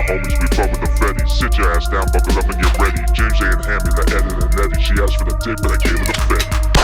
homies, we fuck with the FEDDY. Sit your ass down, buckle up and get ready. James A and Hammy, the editor and Eddie. She asked for the dick, but I gave her the FEDDY.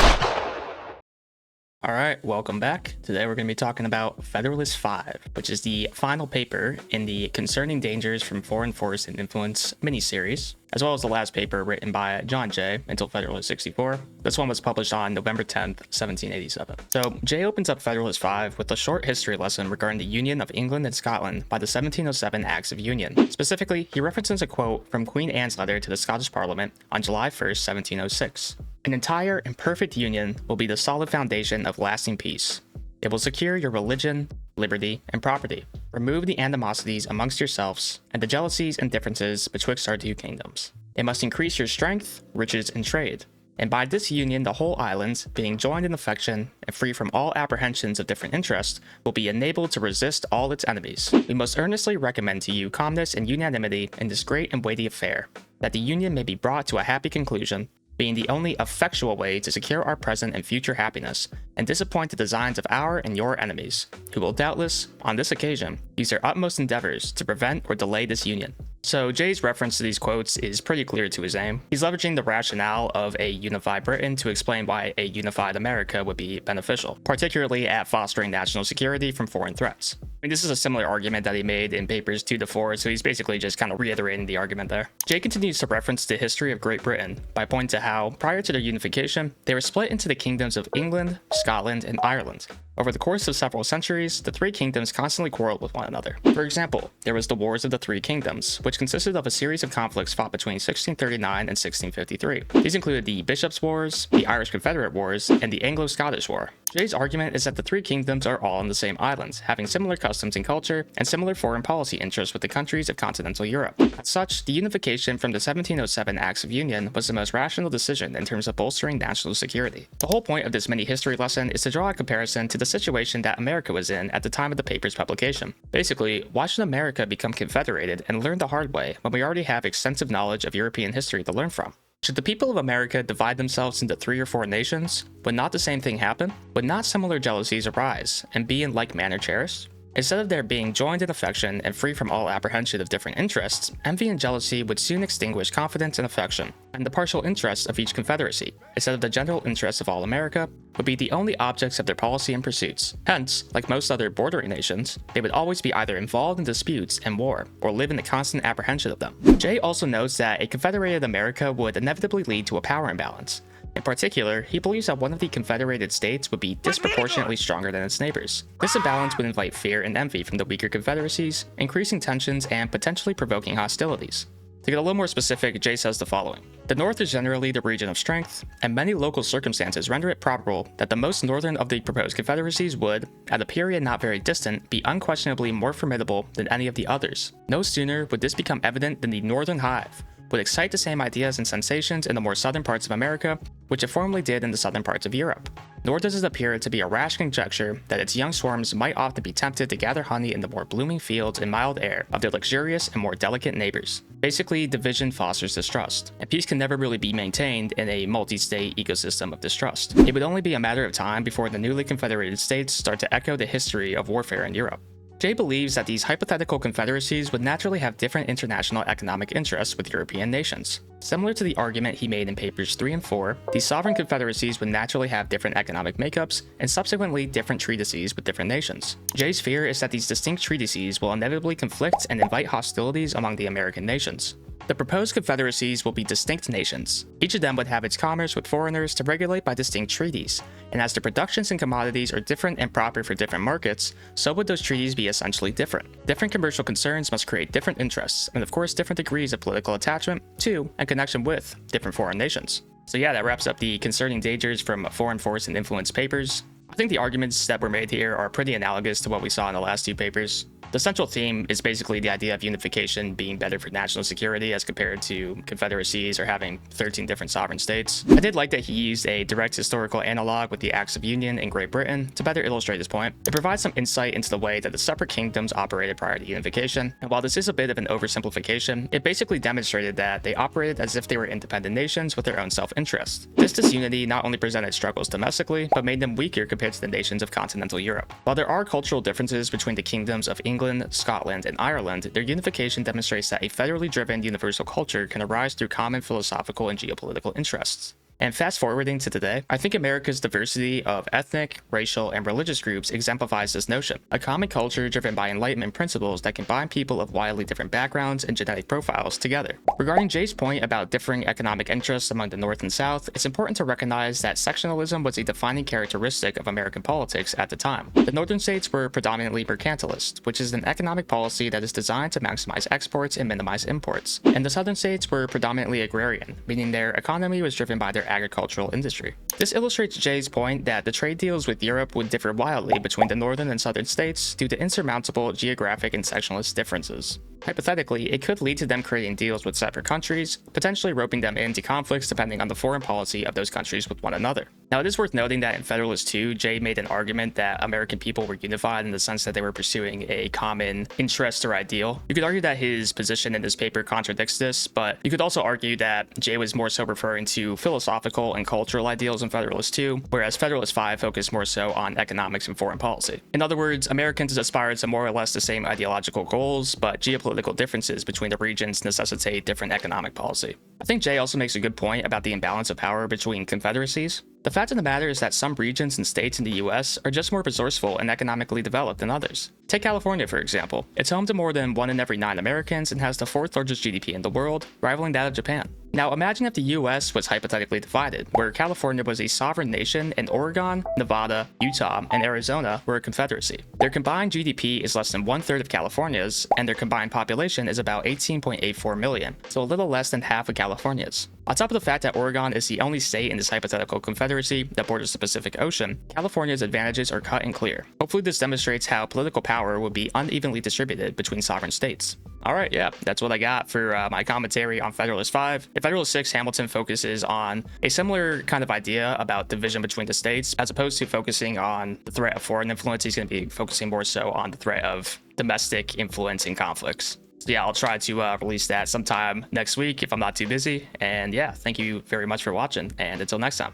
Alright, welcome back. Today we're going to be talking about Federalist 5, which is the final paper in the Concerning Dangers from Foreign Force and Influence mini-series, as well as the last paper written by John Jay until Federalist 64. This one was published on November 10th, 1787. So Jay opens up Federalist 5 with a short history lesson regarding the Union of England and Scotland by the 1707 Acts of Union. Specifically, he references a quote from Queen Anne's letter to the Scottish Parliament on July 1st, 1706. An entire and perfect union will be the solid foundation of lasting peace. It will secure your religion, liberty, and property. Remove the animosities amongst yourselves and the jealousies and differences betwixt our two kingdoms. It must increase your strength, riches, and trade. And by this union, the whole island, being joined in affection and free from all apprehensions of different interests, will be enabled to resist all its enemies. We most earnestly recommend to you calmness and unanimity in this great and weighty affair, that the union may be brought to a happy conclusion, being the only effectual way to secure our present and future happiness, and disappoint the designs of our and your enemies, who will doubtless, on this occasion, use their utmost endeavors to prevent or delay this union. So Jay's reference to these quotes is pretty clear to his aim. He's leveraging the rationale of a unified Britain to explain why a unified America would be beneficial, particularly at fostering national security from foreign threats. I mean, this is a similar argument that he made in papers 2 to 4, so he's basically just kind of reiterating the argument there. Jay continues to reference the history of Great Britain by pointing to how, prior to their unification, they were split into the kingdoms of England, Scotland, and Ireland. Over the course of several centuries, the three kingdoms constantly quarreled with one another. For example, there was the Wars of the Three Kingdoms, which consisted of a series of conflicts fought between 1639 and 1653. These included the Bishops' Wars, the Irish Confederate Wars, and the Anglo-Scottish War. Jay's argument is that the three kingdoms are all on the same island, having similar customs and culture, and similar foreign policy interests with the countries of continental Europe. As such, the unification from the 1707 Acts of Union was the most rational decision in terms of bolstering national security. The whole point of this mini-history lesson is to draw a comparison to the situation that America was in at the time of the paper's publication. Basically, why should America become confederated and learn the hard way when we already have extensive knowledge of European history to learn from? Should the people of America divide themselves into 3 or 4 nations? Would not the same thing happen? Would not similar jealousies arise and be in like manner cherished? Instead of their being joined in affection and free from all apprehension of different interests, envy and jealousy would soon extinguish confidence and affection, and the partial interests of each confederacy, instead of the general interests of all America, would be the only objects of their policy and pursuits. Hence, like most other bordering nations, they would always be either involved in disputes and war, or live in the constant apprehension of them. Jay also notes that a confederated America would inevitably lead to a power imbalance. In particular, he believes that one of the confederated states would be disproportionately stronger than its neighbors. This imbalance would invite fear and envy from the weaker confederacies, increasing tensions and potentially provoking hostilities. To get a little more specific, Jay says the following. The North is generally the region of strength, and many local circumstances render it probable that the most northern of the proposed confederacies would, at a period not very distant, be unquestionably more formidable than any of the others. No sooner would this become evident than the Northern Hive would excite the same ideas and sensations in the more southern parts of America, which it formerly did in the southern parts of Europe. Nor does it appear to be a rash conjecture that its young swarms might often be tempted to gather honey in the more blooming fields and mild air of their luxurious and more delicate neighbors. Basically, division fosters distrust, and peace can never really be maintained in a multi-state ecosystem of distrust. It would only be a matter of time before the newly confederated states start to echo the history of warfare in Europe. Jay believes that these hypothetical confederacies would naturally have different international economic interests with European nations. Similar to the argument he made in papers 3 and 4, these sovereign confederacies would naturally have different economic makeups and subsequently different treaties with different nations. Jay's fear is that these distinct treaties will inevitably conflict and invite hostilities among the American nations. The proposed confederacies will be distinct nations. Each of them would have its commerce with foreigners to regulate by distinct treaties, and as the productions and commodities are different and proper for different markets, so would those treaties be essentially different. Different commercial concerns must create different interests, and of course different degrees of political attachment to and connection with different foreign nations. So yeah, that wraps up the Concerning Dangers from Foreign Force and Influence papers. I think the arguments that were made here are pretty analogous to what we saw in the last 2 papers. The central theme is basically the idea of unification being better for national security as compared to confederacies or having 13 different sovereign states. I did like that he used a direct historical analog with the Acts of Union in Great Britain to better illustrate his point. It provides some insight into the way that the separate kingdoms operated prior to unification, and while this is a bit of an oversimplification, it basically demonstrated that they operated as if they were independent nations with their own self-interest. This disunity not only presented struggles domestically, but made them weaker compared to the nations of continental Europe. While there are cultural differences between the kingdoms of England England, Scotland, and Ireland, their unification demonstrates that a federally driven universal culture can arise through common philosophical and geopolitical interests. And fast forwarding to today, I think America's diversity of ethnic, racial, and religious groups exemplifies this notion. A common culture driven by Enlightenment principles that combine people of wildly different backgrounds and genetic profiles together. Regarding Jay's point about differing economic interests among the North and South, it's important to recognize that sectionalism was a defining characteristic of American politics at the time. The northern states were predominantly mercantilist, which is an economic policy that is designed to maximize exports and minimize imports. And the southern states were predominantly agrarian, meaning their economy was driven by their agricultural industry. This illustrates Jay's point that the trade deals with Europe would differ wildly between the northern and southern states due to insurmountable geographic and sectionalist differences. Hypothetically, it could lead to them creating deals with separate countries, potentially roping them into conflicts depending on the foreign policy of those countries with one another. Now, it is worth noting that in Federalist 2, Jay made an argument that American people were unified in the sense that they were pursuing a common interest or ideal. You could argue that his position in this paper contradicts this, but you could also argue that Jay was more so referring to philosophical and cultural ideals in Federalist 2, whereas Federalist 5 focused more so on economics and foreign policy. In other words, Americans aspire to more or less the same ideological goals, but geopolitical differences between the regions necessitate different economic policy. I think Jay also makes a good point about the imbalance of power between confederacies. The fact of the matter is that some regions and states in the US are just more resourceful and economically developed than others. Take California, for example. It's home to more than 1 in every 9 Americans and has the 4th largest GDP in the world, rivaling that of Japan. Now imagine if the US was hypothetically divided, where California was a sovereign nation and Oregon, Nevada, Utah, and Arizona were a confederacy. Their combined GDP is less than 1/3 of California's, and their combined population is about 18.84 million, so a little less than half of California's. On top of the fact that Oregon is the only state in this hypothetical confederacy that borders the Pacific Ocean, California's advantages are cut and clear. Hopefully this demonstrates how political power would be unevenly distributed between sovereign states. Alright, yeah, that's what I got for my commentary on Federalist 5. In Federalist 6, Hamilton focuses on a similar kind of idea about division between the states, as opposed to focusing on the threat of foreign influence. He's going to be focusing more so on the threat of domestic influence and conflicts. So yeah, I'll try to release that sometime next week if I'm not too busy. And yeah, thank you very much for watching, and until next time.